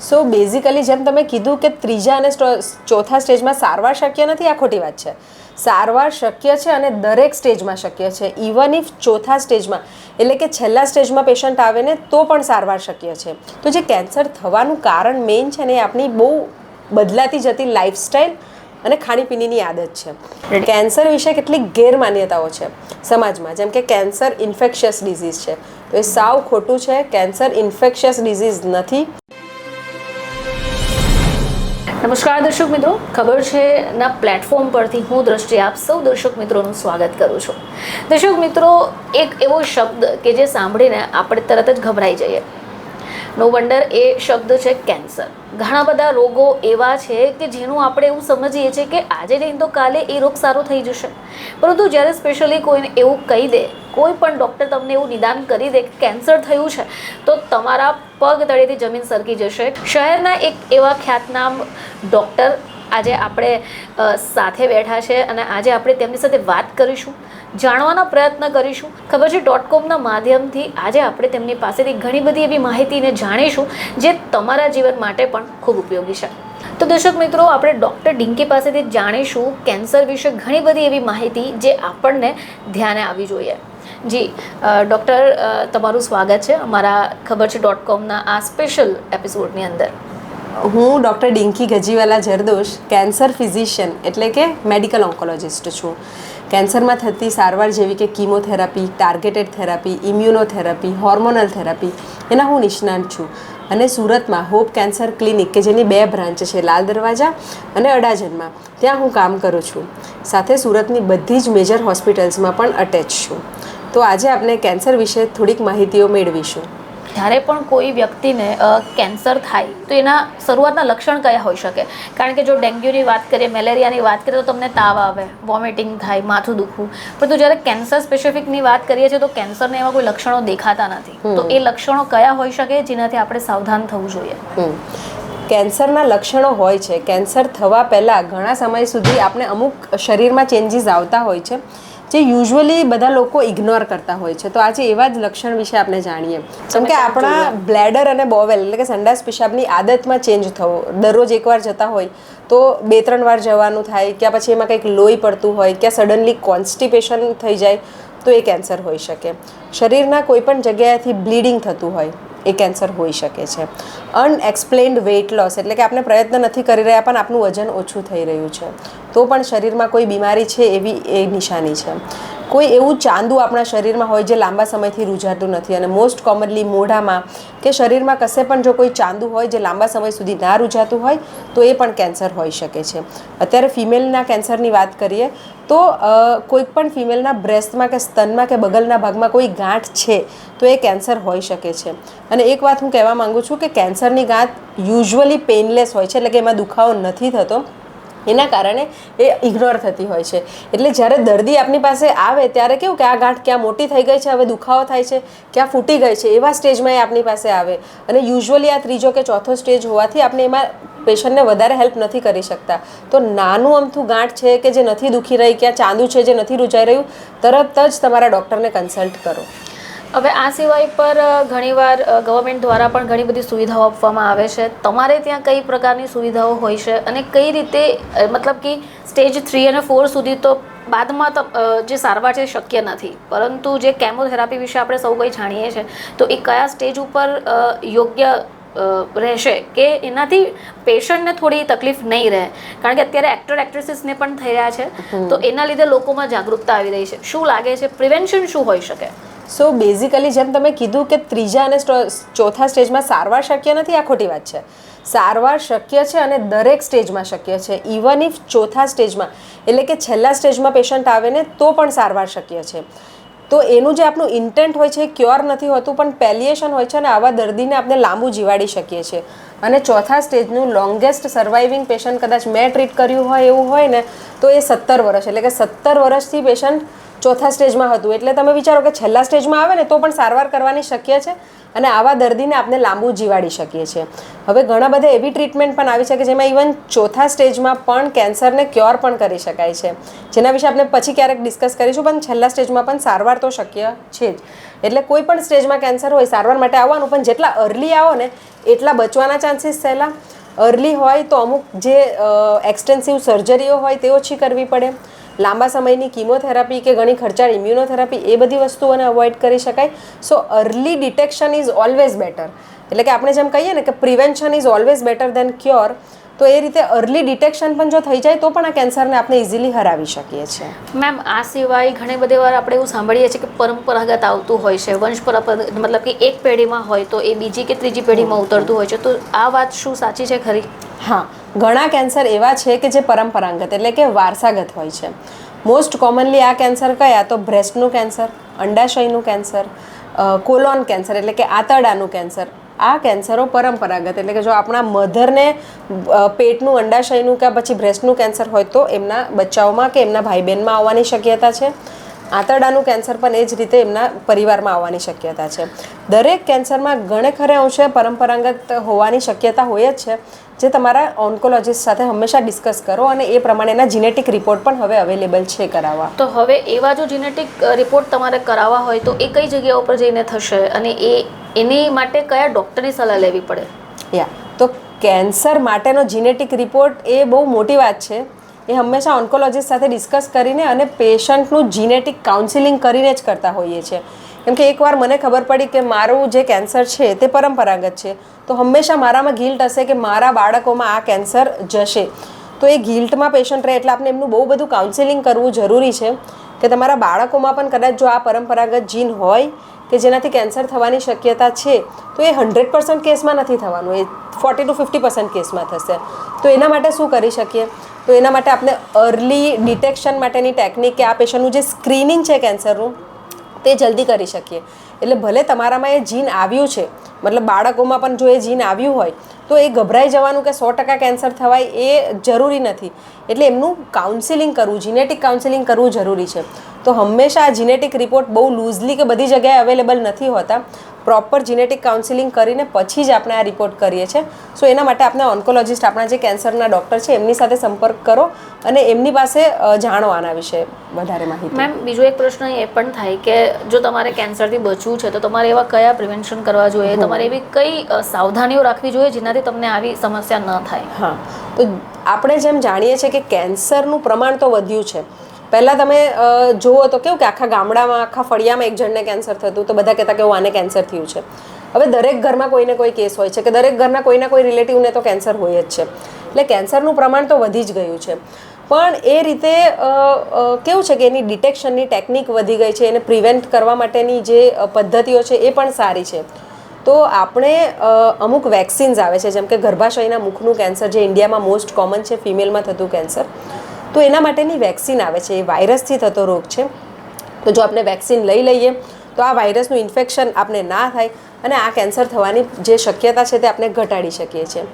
So basically જેમ તમે કીધું કે ત્રીજા અને ચોથા સ્ટેજમાં સારવાર શક્ય નથી, આ ખોટી વાત છે. સારવાર શક્ય છે અને દરેક સ્ટેજમાં શક્ય છે. ઇવન ઇફ ચોથા સ્ટેજમાં એટલે કે છેલ્લા સ્ટેજમાં પેશન્ટ આવે ને તો પણ સારવાર શક્ય છે. તો જે કેન્સર થવાનું કારણ મેઇન છે ને એ આપણી બહુ બદલાતી જતી લાઈફસ્ટાઈલ અને ખાણીપીણીની આદત છે. કેન્સર વિશે કેટલીક ગેરમાન્યતાઓ છે સમાજમાં, જેમ કે કેન્સર ઇન્ફેક્શિયસ ડિઝીઝ છે, તો એ સાવ ખોટું છે. કેન્સર ઇન્ફેક્શિયસ ડિઝીઝ નથી. નમસ્કાર દર્શક મિત્રો, ખબર છે ના પ્લેટફોર્મ પરથી હું દ્રષ્ટિ આપ સૌ દર્શક મિત્રોનું સ્વાગત કરું છું. દર્શક મિત્રો, એક એવો શબ્દ કે જે સાંભળીને આપણે તરત જ ગભરાઈ જઈએ. નો વન્ડર એ શબ્દ છે કેન્સર. ઘણા બધા રોગો એવા છે કે જેનું આપણે એવું સમજીએ છીએ કે આજે નહીં તો કાલે એ રોગ સારો થઈ જશે, પરંતુ જ્યારે સ્પેશિયલી કોઈને એવું કહી દે, કોઈ પણ ડૉક્ટર તમને એવું નિદાન કરી દે કે કેન્સર થયું છે, તો તમારા પગ તળેથી જમીન સરકી જશે. શહેરના એક એવા ખ્યાતનામ ડૉક્ટર આજે આપણે સાથે બેઠા છે અને આજે આપણે તેમની સાથે વાત કરીશું, જાણવાના પ્રયત્ન કરીશું. ખબર છે .comના માધ્યમથી આજે આપણે તેમની પાસેથી ઘણી બધી એવી માહિતીને જાણીશું જે તમારા જીવન માટે પણ ખૂબ ઉપયોગી છે. તો દર્શક મિત્રો, આપણે ડૉક્ટર ડિંકી પાસેથી જાણીશું કેન્સર વિશે ઘણી બધી એવી માહિતી જે આપણને ધ્યાને આવી જોઈએ. જી ડૉક્ટર, તમારું સ્વાગત છે અમારા ખબર છે .comના આ સ્પેશિયલ એપિસોડની અંદર. હું ડૉક્ટર ડિંકી ગજીવાલા જરદોશ, કેન્સર ફિઝિશિયન એટલે કે મેડિકલ ઓન્કોલોજિસ્ટ છું. કેન્સરમાં થતી સારવાર જેવી કે chemotherapy, targeted therapy, immunotherapy, hormonal therapy એના હું નિષ્ણાંત છું. અને સુરતમાં હોપ કેન્સર ક્લિનિક કે જેની 2 બ્રાન્ચ છે, લાલ દરવાજા અને અડાજણમાં, ત્યાં હું કામ કરું છું. સાથે સુરતની બધી જ મેજર હોસ્પિટલ્સમાં પણ અટેચ છું. તો આજે આપણે કેન્સર વિશે થોડીક માહિતીઓ મેળવીશું. જ્યારે પણ કોઈ વ્યક્તિને કેન્સર થાય તો એના શરૂઆતના લક્ષણ કયા હોઈ શકે? કારણ કે જો ડેન્ગ્યુની વાત કરીએ, મેલેરિયાની વાત કરીએ તો તમને તાવ આવે, વોમિટિંગ થાય, માથું દુખવું, પરંતુ જ્યારે કેન્સર સ્પેસિફિકની વાત કરીએ છીએ તો કેન્સરના એવા કોઈ લક્ષણો દેખાતા નથી. તો એ લક્ષણો કયા હોઈ શકે જેનાથી આપણે સાવધાન થવું જોઈએ? કેન્સરના લક્ષણો હોય છે. કેન્સર થવા પહેલાં ઘણા સમય સુધી આપણે અમુક શરીરમાં ચેન્જીસ આવતા હોય છે જે યુઝ્યુઅલી બધા લોકો ઇગ્નોર કરતા હોય છે. તો આજે એવા જ લક્ષણ વિશે આપણે જાણીએ. જેમ કે આપણા બ્લેડર અને બોવેલ એટલે કે સંડાસ પેશાબની આદતમાં ચેન્જ થવો. દરરોજ એકવાર જતા હોય તો 2-3 વાર જવાનું થાય, ક્યાં પછી એમાં કંઈક લોહી પડતું હોય, ક્યાં સડનલી કોન્સ્ટિપેશન થઈ જાય, તો એ કેન્સર હોઈ શકે. શરીરના કોઈ પણ જગ્યાએથી બ્લીડિંગ થતું હોય, એ કેન્સર હોઈ શકે છે. અનએક્સપ્લેન્ડ વેઇટ લોસ એટલે કે આપણે પ્રયત્ન નથી કરી રહ્યા પણ આપણું વજન ઓછું થઈ રહ્યું છે, તો પણ શરીરમાં કોઈ બીમારી છે એવી એ નિશાની છે. કોઈ એવું ચાંદુ આપણા શરીરમાં હોય જે લાંબા સમયથી રૂઝાતું નથી, અને મોસ્ટ કોમનલી મોઢામાં કે શરીરમાં કશે પણ જો કોઈ ચાંદુ હોય જે લાંબા સમય સુધી ના રૂઝાતું હોય તો એ પણ કેન્સર હોઈ શકે છે. અત્યારે ફિમેલના કેન્સરની વાત કરીએ તો કોઈક પણ ફિમેલના બ્રેસ્ટમાં કે સ્તનમાં કે બગલના ભાગમાં કોઈ ગાંઠ છે તો એ કેન્સર હોઈ શકે છે. અને એક વાત હું કહેવા માગું છું કે કેન્સરની ગાંઠ યુઝ્યુઅલી પેઇનલેસ હોય છે, એટલે કે એમાં દુખાવો નથી થતો, એના કારણે એ ઇગ્નોર થતી હોય છે. એટલે જ્યારે દર્દી આપણી પાસે આવે ત્યારે કેવું કે આ ગાંઠ ક્યાં મોટી થઈ ગઈ છે, હવે દુખાવો થાય છે, ક્યાં ફૂટી ગઈ છે, એવા સ્ટેજમાં એ આપણી પાસે આવે. અને યુઝ્યુઅલી આ 3જો કે 4થો સ્ટેજ હોવાથી આપણે એમાં પેશન્ટને વધારે હેલ્પ નથી કરી શકતા. તો નાનું અમથું ગાંઠ છે કે જે નથી દુખી રહી, ક્યાં ચાંદુ છે જે નથી રૂંચાઈ રહ્યું, તરત જ તમારા ડૉક્ટરને કન્સલ્ટ કરો. હવે આ સિવાય પર ઘણીવાર ગવર્મેન્ટ દ્વારા પણ ઘણી બધી સુવિધાઓ આપવામાં આવે છે. તમારે ત્યાં કઈ પ્રકારની સુવિધાઓ હોય છે અને કઈ રીતે, મતલબ કે સ્ટેજ 3 અને 4 સુધી તો બાદમાં જે સારવાર છે શક્ય નથી, પરંતુ જે કેમોથેરાપી વિશે આપણે સૌ કંઈ જાણીએ છીએ, તો એ કયા સ્ટેજ ઉપર યોગ્ય રહેશે કે એનાથી પેશન્ટને થોડી તકલીફ નહીં રહે? કારણ કે અત્યારે એક્ટર એક્ટ્રેસીસને પણ થઈ રહ્યા છે, તો એના લીધે લોકોમાં જાગૃતતા આવી રહી છે. શું લાગે છે, પ્રિવેન્શન શું હોઈ શકે? સો બેઝિકલી જેમ તમે કીધું કે ત્રીજા અને ચોથા સ્ટેજમાં સારવાર શક્ય નથી, આ ખોટી વાત છે. સારવાર શક્ય છે અને દરેક સ્ટેજમાં શક્ય છે. ઇવન ઇફ ચોથા સ્ટેજમાં એટલે કે છેલ્લા સ્ટેજમાં પેશન્ટ આવે ને તો પણ સારવાર શક્ય છે. તો એનું જે આપણું ઇન્ટેન્ટ હોય છે એ ક્યોર નથી હોતું, પણ પેલિએશન હોય છે, અને આવા દર્દીને આપણે લાંબુ જીવાડી શકીએ છીએ. અને ચોથા સ્ટેજનું લોંગેસ્ટ સર્વાઇવિંગ પેશન્ટ કદાચ મેં ટ્રીટ કર્યું હોય એવું હોય ને તો એ 17 વર્ષ, એટલે કે 17 વર્ષથી પેશન્ટ ચોથા સ્ટેજમાં હતું, એટલે તમે વિચારો કે છેલ્લા સ્ટેજમાં આવે ને તો પણ સારવાર કરવાની શક્ય છે અને આવા દર્દીને આપણે લાંબુ જીવાડી શકીએ છીએ. હવે ઘણા બધા એવી ટ્રીટમેન્ટ પણ આવી છે કે જેમાં ઇવન ચોથા સ્ટેજમાં પણ કેન્સરને ક્યોર પણ કરી શકાય છે, જેના વિશે આપણે પછી ક્યારેક ડિસ્કસ કરીશું. પણ છેલ્લા સ્ટેજમાં પણ સારવાર તો શક્ય છે જ. એટલે કોઈ પણ સ્ટેજમાં કેન્સર હોય સારવાર માટે આવવાનું, પણ જેટલા અર્લી આવો ને એટલા બચવાના ચાન્સીસ સહેલા. અર્લી હોય તો અમુક જે એક્સટેન્સિવ સર્જરીઓ હોય તે ઓછી કરવી પડે, લાંબા સમયની કિમોથેરાપી કે ઘણી ખર્ચાળ ઇમ્યુનોથેરાપી એ બધી વસ્તુઓને અવોઇડ કરી શકાય. So early detection is always better. એટલે કે આપણે જેમ કહીએ ને કે prevention is always better than cure, તો એ રીતે અર્લી ડિટેક્શન પણ જો થઈ જાય તો પણ આ કેન્સરને આપણે ઇઝીલી હરાવી શકીએ છીએ. મેમ, આ સિવાય ઘણી બધી વાર આપણે એવું સાંભળીએ છીએ કે પરંપરાગત આવતું હોય છે, વંશ પરંપરા, મતલબ કે એક પેઢીમાં હોય તો એ બીજી કે ત્રીજી પેઢીમાં ઉતરતું હોય છે, તો આ વાત શું સાચી છે ખરી? હા, ઘણા કેન્સર એવા છે કે જે પરંપરાગત એટલે કે વારસાગત હોય છે. મોસ્ટ કોમનલી આ કેન્સર કયા? તો બ્રેસ્ટનું કેન્સર, અંડાશયનું કેન્સર, કોલોન કેન્સર એટલે કે આંતરડાનું કેન્સર. આ કેન્સરો પરંપરાગત એટલે કે જો આપણા મધરને પેટનું, અંડાશયનું કે પછી બ્રેસ્ટનું કેન્સર હોય તો એમના બચ્ચાઓમાં કે એમના ભાઈ બહેનમાં આવવાની શક્યતા છે. આંતરડાનું કેન્સર પણ એ જ રીતે એમના પરિવારમાં આવવાની શક્યતા છે. દરેક કેન્સરમાં ઘણે ખરે અંશે પરંપરાગત હોવાની શક્યતા હોય જ છે, જે તમારા ઓન્કોલોજીસ્ટ સાથે હંમેશા ડિસ્કસ કરો અને એ પ્રમાણેના જીનેટિક રિપોર્ટ પણ હવે અવેલેબલ છે કરાવવા. તો હવે એવા જો જીનેટિક રિપોર્ટ તમારે કરાવવા હોય તો એ કઈ જગ્યા ઉપર જઈને થશે અને એની માટે કયા ડૉક્ટરની સલાહ લેવી પડે? તો કેન્સર માટેનો જીનેટિક રિપોર્ટ એ બહુ મોટી વાત છે. એ હંમેશા ઓન્કોલોજીસ્ટ સાથે ડિસ્કસ કરીને અને પેશન્ટનું જીનેટિક કાઉન્સિલિંગ કરીને જ કરતા હોઈએ છીએ. કેમ કે એકવાર મને ખબર પડી કે મારું જે કેન્સર છે તે પરંપરાગત છે, તો હંમેશા મારામાં ગિલ્ટ હશે કે મારા બાળકોમાં આ કેન્સર જશે. તો એ ગિલ્ટમાં પેશન્ટ રહે એટલે આપણે એમનું બહુ બધું કાઉન્સિલિંગ કરવું જરૂરી છે કે તમારા બાળકોમાં પણ કદાચ જો આ પરંપરાગત જીન હોય કે જેનાથી કેન્સર થવાની શક્યતા છે, તો એ 100% કેસમાં નથી થવાનું, એ 40 to 50% કેસમાં થશે. તો એના માટે શું કરી શકીએ? તો એના માટે આપણે અર્લી ડિટેક્શન માટેની ટેકનિક કે આ પેશન્ટનું જે સ્ક્રીનિંગ છે કેન્સરનું તે જલ્દી કરી શકીએ. એટલે ભલે તમારામાં એ જીન આવ્યું છે, મતલબ બાળકોમાં પણ જો એ જીન આવ્યું હોય તો એ ગભરાઈ જવાનું કે 100% કેન્સર થવાય એ જરૂરી નથી. એટલે એમનું કાઉન્સિલિંગ કરવું, જીનેટિક કાઉન્સિલિંગ કરવું જરૂરી છે. તો હંમેશા આ જીનેટિક રિપોર્ટ બહુ લૂઝલી કે બધી જગ્યાએ અવેલેબલ નથી હોતા. પ્રોપર જીનેટિક કાઉન્સિલિંગ કરીને પછી જ આપણે આ રિપોર્ટ કરીએ છીએ. સો એના માટે આપણે ઓન્કોલોજીસ્ટ, આપણા જે કેન્સરના ડૉક્ટર છે એમની સાથે સંપર્ક કરો અને એમની પાસે જાણો આના વિશે વધારે માહિતી. મેમ, બીજો એક પ્રશ્ન એ પણ થાય કે જો તમારે કેન્સરથી બચવું છે તો તમારે એવા કયા પ્રિવેન્શન કરવા જોઈએ, તમારે એવી કઈ સાવધાનીઓ રાખવી જોઈએ જેનાથી તમને આવી સમસ્યા ન થાય? હા, તો આપણે જેમ જાણીએ છીએ કે કેન્સરનું પ્રમાણ તો વધ્યું છે. પહેલાં તમે જુઓ તો કેવું કે આખા ગામડામાં, આખા ફળિયામાં એક જણને કેન્સર થતું, તો બધા કહેતા કે આને કેન્સર થયું છે. હવે દરેક ઘરમાં કોઈને કોઈ કેસ હોય છે કે દરેક ઘરના કોઈના કોઈ રિલેટિવને તો કેન્સર હોય જ છે. એટલે કેન્સરનું પ્રમાણ તો વધી જ ગયું છે. પણ એ રીતે કેવું છે કે એની ડિટેક્શનની ટેકનિક વધી ગઈ છે, એને પ્રિવેન્ટ કરવા માટેની જે પદ્ધતિઓ છે એ પણ સારી છે. તો આપણે અમુક વેક્સિન્સ આવે છે, જેમ કે ગર્ભાશયના મુખનું કેન્સર જે ઇન્ડિયામાં મોસ્ટ કોમન છે, ફિમેલમાં થતું કેન્સર. તો એના માટેની વેક્સિન આવે છે, એ વાયરસથી થતો રોગ છે. તો જો આપણે વેક્સિન લઈ લઈએ તો આ વાયરસનું ઇન્ફેક્શન આપણે ના થાય અને આ કેન્સર થવાની જે શક્યતા છે તે આપણે ઘટાડી શકીએ છીએ.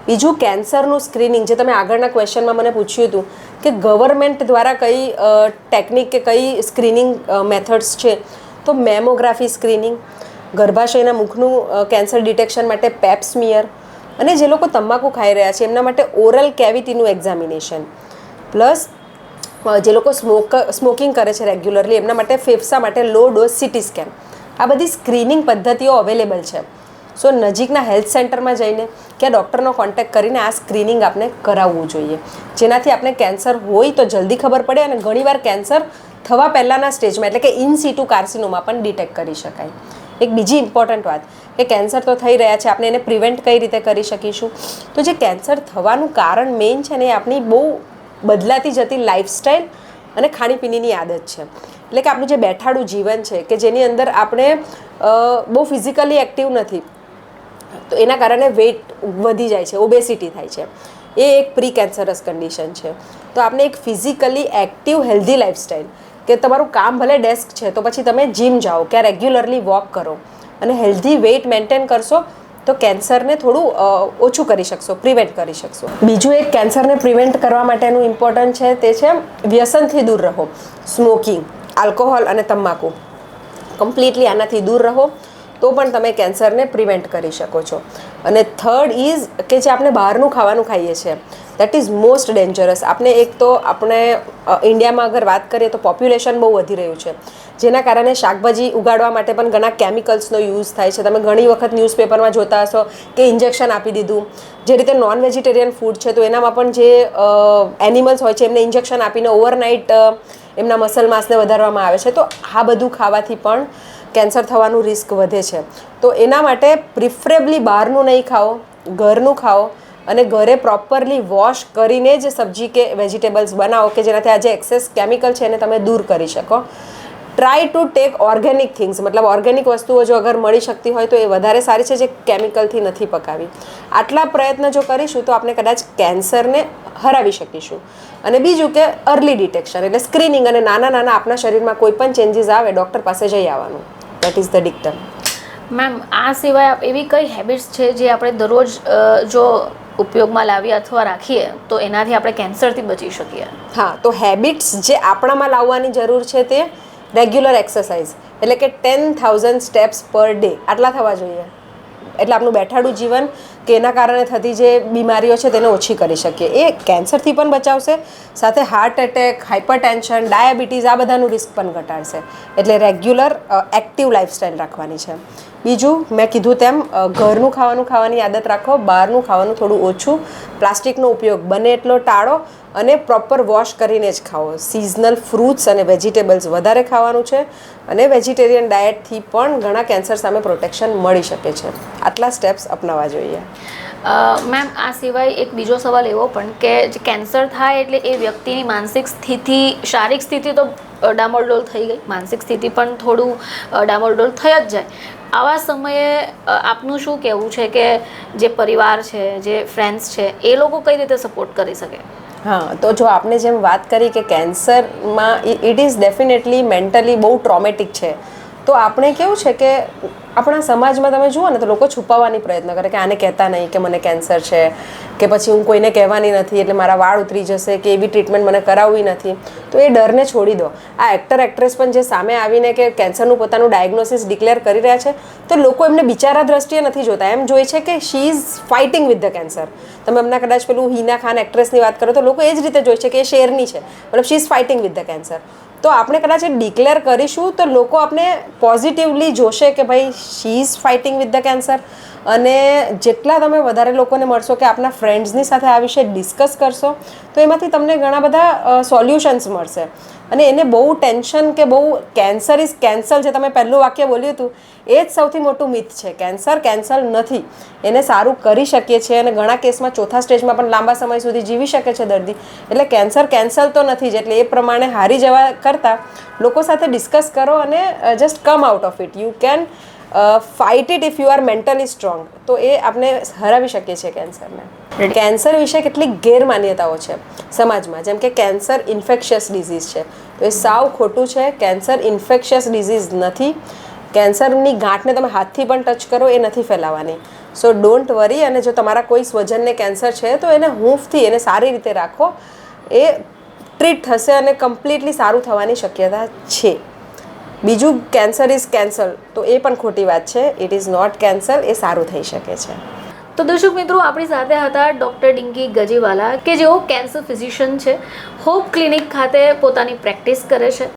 બીજું, કેન્સરનું સ્ક્રીનિંગ, જે તમે આગળના ક્વેશ્ચનમાં મને પૂછ્યું હતું કે ગવર્મેન્ટ દ્વારા કઈ ટેકનિક કે કઈ સ્ક્રીનિંગ મેથડ્સ છે, તો મેમોગ્રાફી સ્ક્રીનિંગ, ગર્ભાશયના મુખનું કેન્સર ડિટેક્શન માટે પેપ સ્મિયર, અને જે લોકો તમાકુ ખાઈ રહ્યા છે એમના માટે ઓરલ કેવિટીનું એક્ઝામિનેશન, પ્લસ જે લોકો સ્મોકિંગ કરે છે રેગ્યુલરલી એમના માટે ફેફસા માટે લો ડોઝ સિટી સ્કેન. આ બધી સ્ક્રીનિંગ પદ્ધતિઓ અવેલેબલ છે. સો નજીકના હેલ્થ સેન્ટરમાં જઈને કે ડૉક્ટરનો કોન્ટેક્ટ કરીને આ સ્ક્રીનિંગ આપણે કરાવવું જોઈએ, જેનાથી આપણે કેન્સર હોય તો જલ્દી ખબર પડે અને ઘણીવાર કેન્સર થવા પહેલાંના સ્ટેજમાં એટલે કે ઇન સિટુ કાર્સિનોમા પણ ડિટેક્ટ કરી શકાય. એક બીજી ઇમ્પોર્ટન્ટ વાત કે કેન્સર તો થઈ રહ્યા છે, આપણે એને પ્રિવેન્ટ કઈ રીતે કરી શકીશું? તો જે કેન્સર થવાનું કારણ મેઇન છે ને એ આપણી બહુ બદલાતી જતી લાઈફસ્ટાઈલ અને ખાણીપીણીની આદત છે. એટલે કે આપણું જે બેઠાડું જીવન છે કે જેની અંદર આપણે બહુ ફિઝિકલી એક્ટિવ નથી, તો એના કારણે વેઇટ વધી જાય છે, ઓબેસિટી થાય છે. એ એક પ્રી કેન્સરસ કન્ડિશન છે. તો આપણે એક ફિઝિકલી એક્ટિવ હેલ્ધી લાઈફસ્ટાઈલ, કે તમારું કામ ભલે ડેસ્ક છે તો પછી તમે જીમ જાઓ કે રેગ્યુલરલી વોક કરો અને હેલ્ધી વેઇટ મેન્ટેન કરશો તો કેન્સરને થોડું ઓછું કરી શકશો, પ્રિવેન્ટ કરી શકશો. બીજું એક કેન્સરને પ્રિવેન્ટ કરવા માટેનું ઇમ્પોર્ટન્ટ છે તે છે વ્યસનથી દૂર રહો. સ્મોકિંગ, આલ્કોહોલ અને તમાકુ કમ્પ્લીટલી આનાથી દૂર રહો તો પણ તમે કેન્સરને પ્રિવેન્ટ કરી શકો છો. અને થર્ડ ઇઝ કે જે આપણે બહારનું ખાવાનું ખાઈએ છીએ દેટ ઇઝ મોસ્ટ ડેન્જરસ. આપણે એક તો આપણે ઇન્ડિયામાં અગર વાત કરીએ તો પોપ્યુલેશન બહુ વધી રહ્યું છે, જેના કારણે શાકભાજી ઉગાડવા માટે પણ ઘણા કેમિકલ્સનો યુઝ થાય છે. તમે ઘણી વખત ન્યૂઝપેપરમાં જોતા હશો કે ઇન્જેક્શન આપી દીધું. જે રીતે નોન વેજીટેરિયન ફૂડ છે તો એનામાં પણ જે એનિમલ્સ હોય છે એમને ઇન્જેક્શન આપીને ઓવરનાઇટ એમના મસલ માસને વધારવામાં આવે છે. તો આ બધું ખાવાથી પણ કેન્સર થવાનું રિસ્ક વધે છે. તો એના માટે પ્રિફરેબલી બહારનું નહીં ખાઓ, ઘરનું ખાઓ અને ઘરે પ્રોપરલી વોશ કરીને જ સબ્જી કે વેજીટેબલ્સ બનાવો કે જેનાથી આ જે એક્સેસ કેમિકલ છે એને તમે દૂર કરી શકો. Try to take organic things, મતલબ ઓર્ગેનિક વસ્તુઓ જો અગર મળી શકતી હોય તો એ વધારે સારી છે, જે કેમિકલથી નથી પકાવી. આટલા પ્રયત્ન જો કરીશું તો આપણે કદાચ કેન્સરને હરાવી શકીશું. અને બીજું કે અર્લી ડિટેક્શન એટલે સ્ક્રીનિંગ, અને નાના નાના આપણા શરીરમાં કોઈ પણ ચેન્જીસ આવે ડૉક્ટર પાસે જઈ આવવાનું. That is the dictum. Ma'am, આ સિવાય એવી કઈ હેબિટ્સ છે જે આપણે દરરોજ જો ઉપયોગમાં લાવીએ અથવા રાખીએ તો એનાથી આપણે કેન્સરથી બચી શકીએ? હા, તો હેબિટ્સ જે આપણામાં લાવવાની જરૂર છે તે રેગ્યુલર એક્સરસાઇઝ, એટલે કે 10,000 સ્ટેપ્સ પર ડે આટલા થવા જોઈએ. એટલે આપણું બેઠાડું જીવન કે એના કારણે થતી જે બીમારીઓ છે તેને ઓછી કરી શકીએ. એ કેન્સરથી પણ બચાવશે, સાથે હાર્ટ એટેક, હાઇપરટેન્શન, ડાયાબિટીસ આ બધાનું રિસ્ક પણ ઘટાડશે. એટલે રેગ્યુલર એક્ટિવ લાઇફસ્ટાઈલ રાખવાની છે. બીજું મેં કીધું તેમ ઘરનું ખાવાનું ખાવાની આદત રાખો, બહારનું ખાવાનું થોડું ઓછું, પ્લાસ્ટિકનો ઉપયોગ બને એટલો ટાળો અને પ્રોપર વોશ કરીને જ ખાઓ. સિઝનલ ફ્રૂટ્સ અને વેજીટેબલ્સ વધારે ખાવાનું છે અને વેજીટેરિયન ડાયટથી પણ ઘણા કેન્સર સામે પ્રોટેક્શન મળી શકે છે. આટલા સ્ટેપ્સ અપનાવવા જોઈએ. મેમ, આ સિવાય એક બીજો સવાલ એવો પણ કે જે કેન્સર થાય એટલે એ વ્યક્તિની માનસિક સ્થિતિ, શારીરિક સ્થિતિ તો ડામાડોળ થઈ ગઈ, માનસિક સ્થિતિ પણ થોડું ડામાડોળ થઈ જ જાય. આવા સમયે આપનું શું કહેવું છે કે જે પરિવાર છે, જે ફ્રેન્ડ્સ છે, એ લોકો કઈ રીતે સપોર્ટ કરી શકે? હા, તો જો આપણે જેમ વાત કરી કે કેન્સરમાં ઇટ ઇઝ ડેફિનેટલી મેન્ટલી બહુ ટ્રોમેટિક છે. તો આપણે કેવું છે કે આપણા સમાજમાં તમે જુઓ ને તો લોકો છુપાવવાની પ્રયત્ન કરે કે આને કહેતા નહીં કે મને કેન્સર છે, કે પછી હું કોઈને કહેવાની નથી એટલે મારા વાળ ઉતરી જશે, કે એવી ટ્રીટમેન્ટ મને કરાવવી નથી. તો એ ડરને છોડી દો. આ એક્ટર એક્ટ્રેસ પણ જે સામે આવીને કે કેન્સરનું પોતાનું ડાયગ્નોસિસ ડિક્લેર કરી રહ્યા છે તો લોકો એમને બિચારા દ્રષ્ટિએ નથી જોતા, એમ જોઈ છે કે she is fighting with the cancer. તમે હમણાં કદાચ પેલું હિના ખાન એક્ટ્રેસની વાત કરો તો લોકો એ જ રીતે જોઈ છે કે એ શેરની છે, મતલબ she is fighting with the cancer. તો આપણે કદાચ એ ડિક્લેર કરીશું તો લોકો આપણે પોઝિટિવલી જોશે કે ભાઈ she is fighting with the cancer. અને જેટલા તમે વધારે લોકોને મળશો કે આપના ફ્રેન્ડ્સની સાથે આ વિશે ડિસ્કસ કરશો તો એમાંથી તમને ઘણા બધા સોલ્યુશન્સ મળશે. અને એને બહુ ટેન્શન કે બહુ કેન્સર ઇઝ કેન્સલ, જે તમે પહેલું વાક્ય બોલ્યું હતું એ જ સૌથી મોટું મિથ છે. કેન્સર કેન્સલ નથી, એને સારું કરી શકીએ છીએ અને ઘણા કેસમાં ચોથા સ્ટેજમાં પણ લાંબા સમય સુધી જીવી શકે છે દર્દી. એટલે કેન્સર કેન્સલ તો નથી જ. એટલે એ પ્રમાણે હારી જવા કરતાં લોકો સાથે ડિસ્કસ કરો અને just come out of it. You can fight it if you are mentally strong. તો એ આપણે હરાવી શકીએ છીએ કેન્સરને. કેન્સર વિશે કેટલીક ગેરમાન્યતાઓ છે સમાજમાં, જેમ કે કેન્સર ઇન્ફેક્શિયસ ડિઝીઝ છે. તો એ સાવ ખોટું છે. કેન્સર ઇન્ફેક્શિયસ ડિઝીઝ નથી. કેન્સરની ગાંઠને તમે હાથથી પણ ટચ કરો એ નથી ફેલાવાની. સો ડોન્ટ વરી. અને જો તમારા કોઈ સ્વજનને કેન્સર છે તો એને હૂંફથી એને સારી રીતે રાખો, એ ટ્રીટ થશે અને કમ્પ્લીટલી સારું થવાની શક્યતા છે. બીજું કેન્સર ઇઝ કેન્સલ તો એ પણ ખોટી વાત છે. ઇટ ઇઝ નોટ કેન્સર, એ સારું થઈ શકે છે. તો દર્શક મિત્રો, આપણી સાથે હતા ડૉક્ટર ડિંકી ગજીવાલા કે જેઓ કેન્સર ફિઝિશિયન છે, હોપ ક્લિનિક ખાતે પોતાની પ્રેક્ટિસ કરે છે.